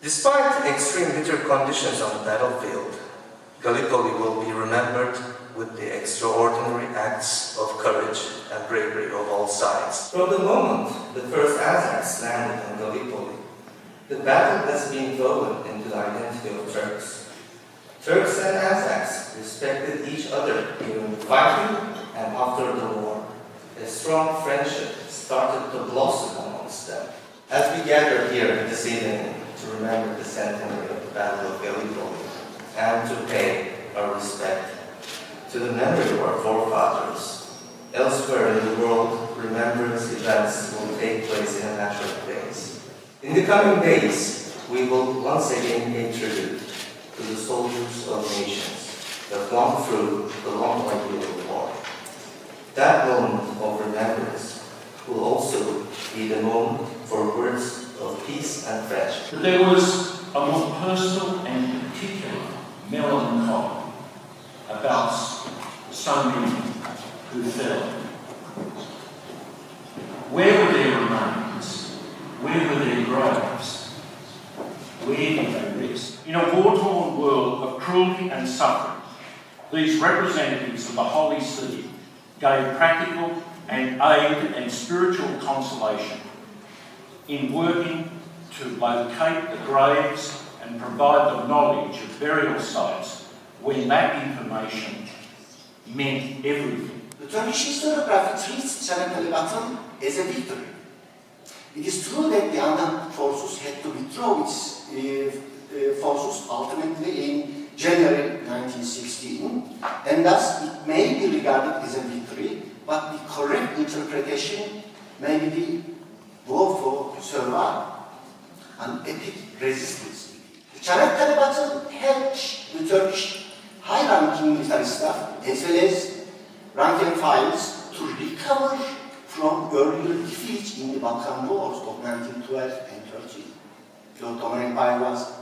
Despite extreme winter conditions on the battlefield, Gallipoli will be remembered with the extraordinary acts of courage and bravery of all sides. From the moment the first Anzacs landed on Gallipoli, the battle has been woven into the identity of Turks. Turks and Anzacs respected each other during the fighting and after the war. A strong friendship started to blossom amongst them. As we gather here this evening to remember the centenary of the Battle of Gallipoli and to pay our respect to the memory of our forefathers, elsewhere in the world, remembrance events will take place in a natural place. In the coming days, we will once again pay tribute to the soldiers of nations that gone through the long ordeal of war. That moment of remembrance will also be the moment for words of peace and friendship. But there was a more personal and particular melancholy about so many who fell. Where were their remains? Where were their graves? Where did they rest? In a war-torn world of cruelty and suffering, these representatives of the Holy See gave practical and aid and spiritual consolation in working to locate the graves and provide the knowledge of burial sites when that information meant everything. The Turkish historiography treats Çanakkale battle as a victory. It is true that the Allied forces had to withdraw its forces ultimately in January 1916, and thus it may be regarded as a victory, but the correct interpretation may be the war for survival, an epic resistance. The Çanakkale battle helped the Turkish high-ranking military staff as well as rank and files to recover from earlier defeats in the Balkan Wars of 1912 and 13. The Ottoman Empire was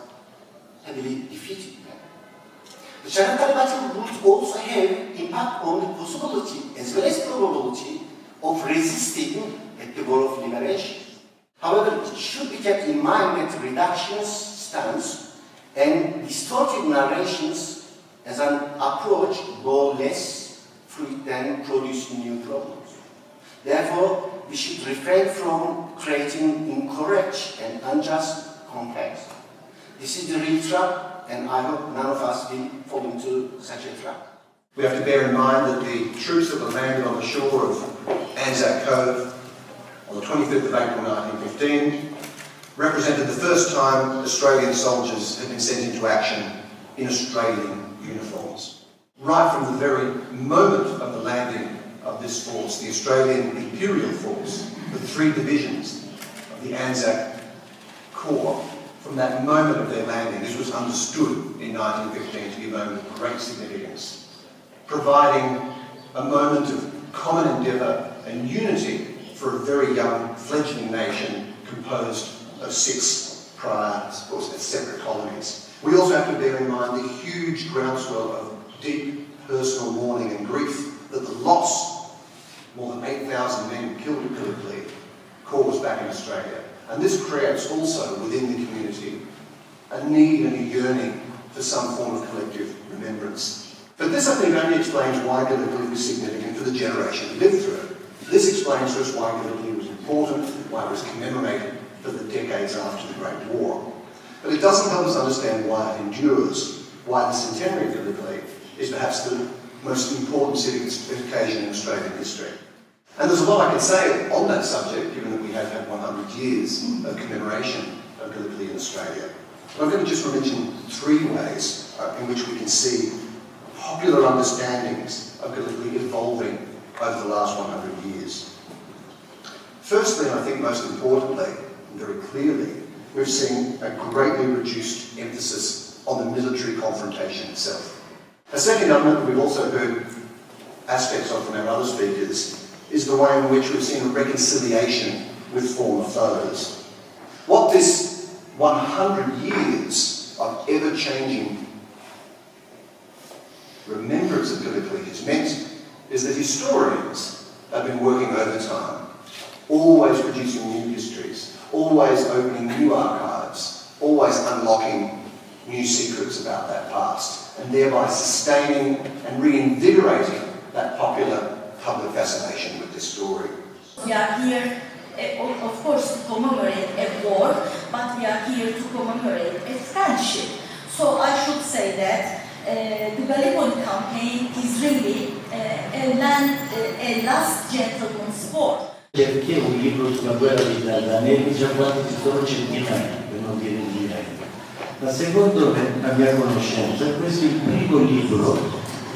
heavily defeated. The Çanakkale battle would also have impact on the possibility as well as probability of resisting at the War of Liberation. However, it should be kept in mind that reductionist stance and distorted narrations as an approach go less fruit than producing new problems. Therefore, we should refrain from creating incorrect and unjust context. This is the real trap, and I hope none of us will fall into such a trap. We have to bear in mind that the troops that were landed on the shore of Anzac Cove on the 25th of April 1915 represented the first time Australian soldiers had been sent into action in Australian uniforms. Right from the very moment of the landing of this force, the Australian Imperial Force, the 3 divisions of the Anzac Corps, from that moment of their landing, this was understood in 1915 to be a moment of great significance, providing a moment of common endeavour and unity for a very young fledgling nation composed of 6 prior, of course, separate colonies. We also have to bear in mind the huge groundswell of deep personal mourning and grief that the loss, more than 8,000 men killed at Gallipoli, caused back in Australia. And this creates also within the community a need and a yearning for some form of collective remembrance. But this, I think, only explains why Gallipoli was significant for the generation who lived through it. This explains to us why Gallipoli was important, why it was commemorated for the decades after the Great War. But it doesn't help us understand why it endures, why the centenary of Gallipoli is perhaps the most important civic occasion in Australian history. And there's a lot I can say on that subject, given that we have had 100 years of commemoration of Gallipoli in Australia. But I'm going to just mention 3 ways in which we can see popular understandings of Gallipoli evolving over the last 100 years. Firstly, and I think most importantly, and very clearly, we've seen a greatly reduced emphasis on the military confrontation itself. A second element that we've also heard aspects of from our other speakers is the way in which we've seen a reconciliation with former foes. What this 100 years of ever-changing remembrance of Gallipoli has meant is that historians have been working overtime, always producing new histories, always opening new archives, always always unlocking new secrets about that past, and thereby sustaining and reinvigorating that popular public fascination with this story. We are here, of course, to commemorate a war, but we are here to commemorate a friendship. So I should say that the Gallipoli campaign is really a last gentleman's sport. Perché un libro sulla guerra di Dardanelli già quando ci sono centinaia, per non dire migliaia. Ma secondo la mia conoscenza, questo è il primo libro,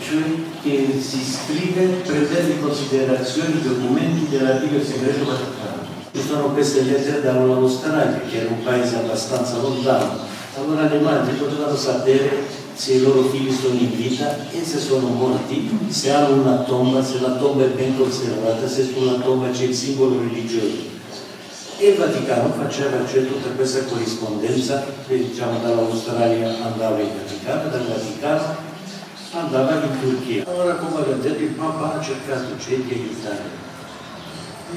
cioè che si scrive prendendo in considerazione i documenti dell'archivio segreto vaticano. Ci sono queste lettere dall'Australia, che era un paese abbastanza lontano. Allora le madri potevano sapere se i loro figli sono in vita e se sono morti, se hanno una tomba, se la tomba è ben conservata, se sulla tomba c'è il simbolo religioso. E il Vaticano faceva tutta questa corrispondenza, diciamo dall'Australia andava in Vaticano, dal Vaticano andava in Turchia. Allora, come aveva detto, il Papa ha cercato di aiutare,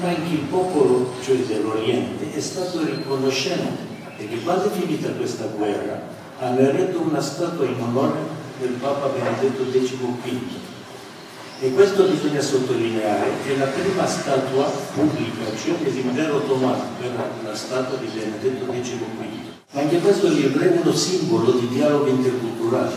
ma anche il popolo, cioè dell'Oriente, è stato riconoscente, perché quando è finita questa guerra hanno eretto una statua in onore del Papa Benedetto XV. E questo bisogna sottolineare, è la prima statua pubblica, cioè dell'impero ottomano, per la statua di Benedetto XV. Ma anche questo libro è uno simbolo di dialogo interculturale.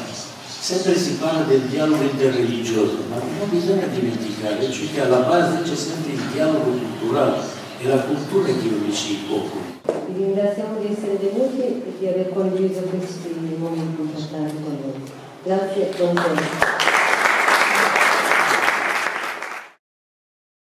Sempre si parla del dialogo interreligioso, ma non bisogna dimenticare cioè che alla base c'è sempre il dialogo culturale, è la cultura che unisce i popoli. Vi ringraziamo di essere venuti e di aver condiviso questi momenti importanti con noi. Grazie, buon tempo.